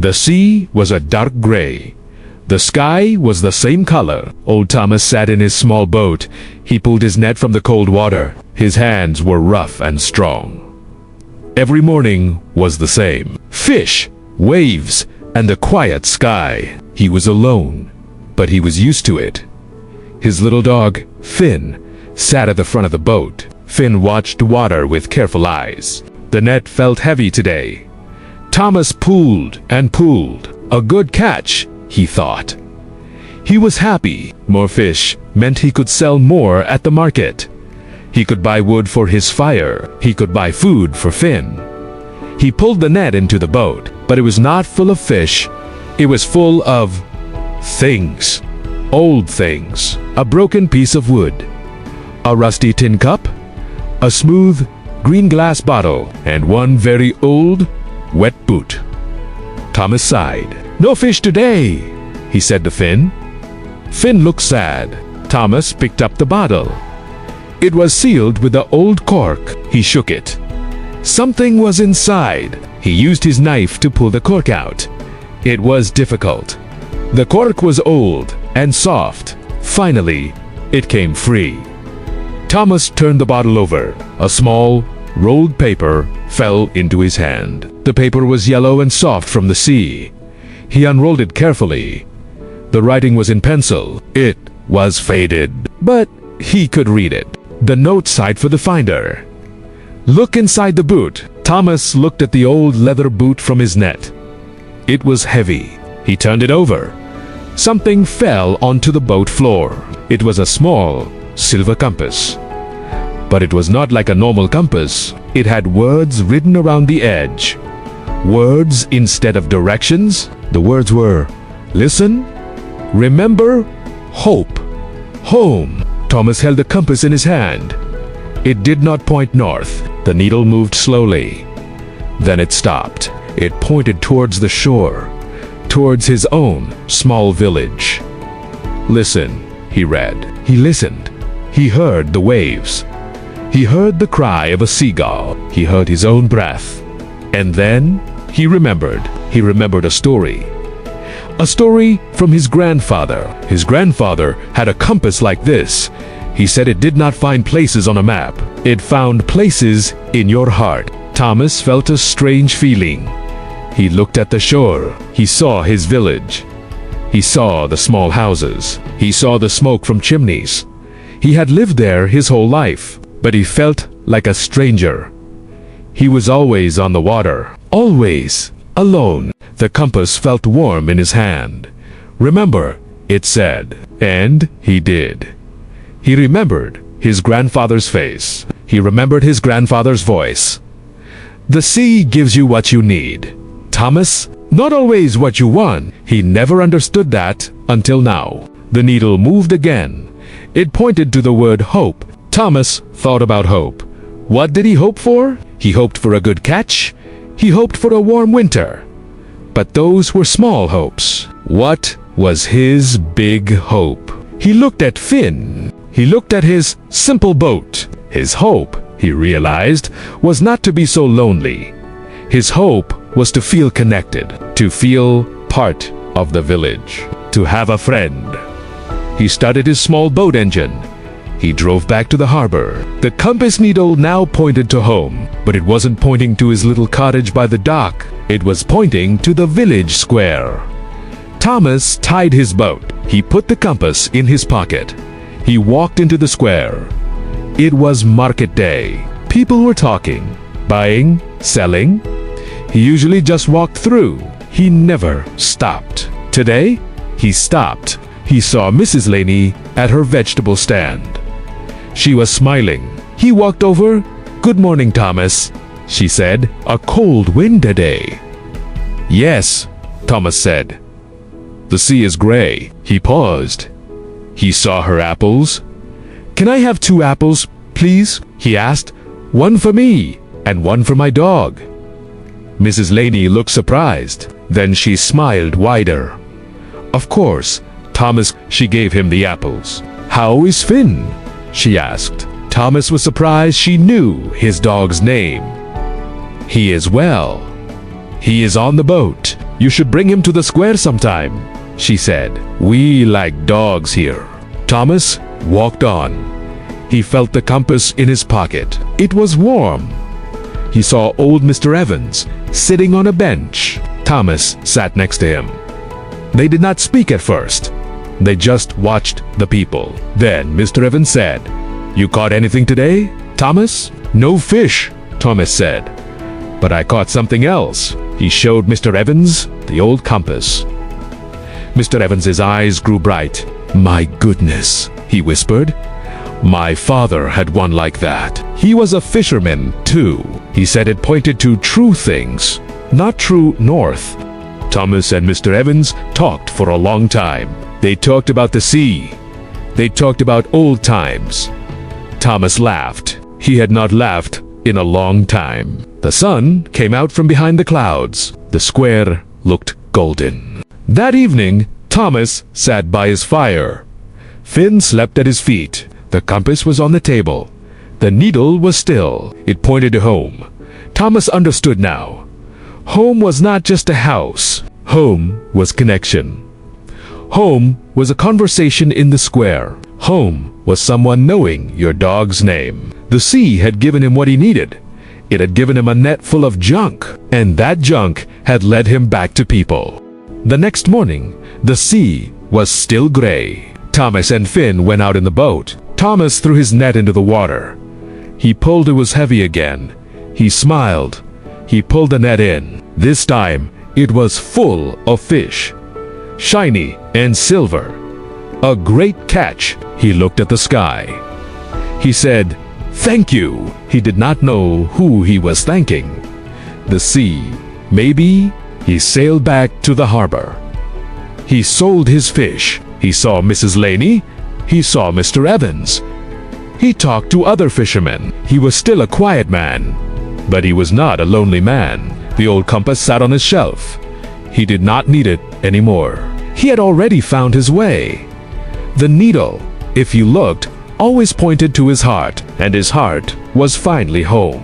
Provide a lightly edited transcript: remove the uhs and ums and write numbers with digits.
The sea was a dark gray. The sky was the same color. Old Thomas sat in his small boat. He pulled his net from the cold water. His hands were rough and strong. Every morning was the same. Fish, waves, and the quiet sky. He was alone, but he was used to it. His little dog, Finn, sat at the front of the boat. Finn watched the water with careful eyes. The net felt heavy today. Thomas pulled and pulled. A good catch, he thought. He was happy. More fish meant he could sell more at the market. He could buy wood for his fire. He could buy food for Finn. He pulled the net into the boat, but it was not full of fish. It was full of things. Old things. A broken piece of wood. A rusty tin cup. A smooth green glass bottle. And one very old, wet boot. Thomas sighed. "No fish today," he said to Finn. Finn looked sad. Thomas picked up the bottle. It was sealed with the old cork. He shook it. Something was inside. He used his knife to pull the cork out. It was difficult. The cork was old and soft. Finally, it came free. Thomas turned the bottle over. A small, rolled paper fell into his hand. The paper was yellow and soft from the sea. He unrolled it carefully. The writing was in pencil. It was faded, but he could read it. The note sighed for the finder. "Look inside the boot." Thomas looked at the old leather boot from his net. It was heavy. He turned it over. Something fell onto the boat floor. It was a small, silver compass. But it was not like a normal compass. It had words written around the edge. Words instead of directions. The words were, "Listen, remember, hope, home." Thomas held the compass in his hand. It did not point north. The needle moved slowly. Then it stopped. It pointed towards the shore, towards his own small village. "Listen," he read. He listened. He heard the waves. He heard the cry of a seagull. He heard his own breath. And then he remembered. He remembered a story. A story from his grandfather. His grandfather had a compass like this. He said it did not find places on a map. It found places in your heart. Thomas felt a strange feeling. He looked at the shore. He saw his village. He saw the small houses. He saw the smoke from chimneys. He had lived there his whole life, but he felt like a stranger. He was always on the water, always alone. The compass felt warm in his hand. "Remember," it said, and he did. He remembered his grandfather's face. He remembered his grandfather's voice. "The sea gives you what you need, Thomas, not always what you want." He never understood that until now. The needle moved again. It pointed to the word hope. Thomas thought about hope. What did he hope for? He hoped for a good catch. He hoped for a warm winter. But those were small hopes. What was his big hope? He looked at Finn. He looked at his simple boat. His hope, he realized, was not to be so lonely. His hope was to feel connected, to feel part of the village, to have a friend. He started his small boat engine. He drove back to the harbor. The compass needle now pointed to home, but it wasn't pointing to his little cottage by the dock. It was pointing to the village square. Thomas tied his boat. He put the compass in his pocket. He walked into the square. It was market day. People were talking, buying, selling. He usually just walked through. He never stopped. Today, he stopped. He saw Mrs. Laney at her vegetable stand. She was smiling. He walked over. "Good morning, Thomas," she said. "A cold wind today." "Yes," Thomas said. "The sea is gray." He paused. He saw her apples. "Can I have 2 apples, please?" he asked. "One for me and one for my dog." Mrs. Laney looked surprised. Then she smiled wider. "Of course, Thomas." She gave him the apples. "How is Finn?" she asked. Thomas was surprised she knew his dog's name. "He is well. He is on the boat." You should bring him to the square sometime, she said. We like dogs here. Thomas walked on. He felt the compass in his pocket. It was warm. He saw old Mr. Evans sitting on a bench. Thomas sat next to him. They did not speak at first. They just watched the people. Then Mr. Evans said, "You caught anything today, Thomas?" "No fish," Thomas said. "But I caught something else." He showed Mr. Evans the old compass. Mr. Evans's eyes grew bright. "My goodness," he whispered. "My father had one like that. He was a fisherman, too." He said it pointed to true things, not true north. Thomas and Mr. Evans talked for a long time. They talked about the sea. They talked about old times. Thomas laughed. He had not laughed in a long time. The sun came out from behind the clouds. The square looked golden. That evening, Thomas sat by his fire. Finn slept at his feet. The compass was on the table. The needle was still. It pointed to home. Thomas understood now. Home was not just a house. Home was connection. Home was a conversation in the square. Home was someone knowing your dog's name. The sea had given him what he needed. It had given him a net full of junk, and that junk had led him back to people. The next morning, the sea was still gray. Thomas and Finn went out in the boat. Thomas threw his net into the water. He pulled. It was heavy again. He smiled. He pulled the net in. This time, it was full of fish, shiny and silver. A great catch. He looked at the sky. He said, "Thank you." He did not know who he was thanking. The sea. Maybe he sailed back to the harbor. He sold his fish. He saw Mrs. Laney. He saw Mr. Evans. He talked to other fishermen. He was still a quiet man, but he was not a lonely man. The old compass sat on his shelf. He did not need it anymore. He had already found his way. The needle, if you looked, always pointed to his heart, and his heart was finally home.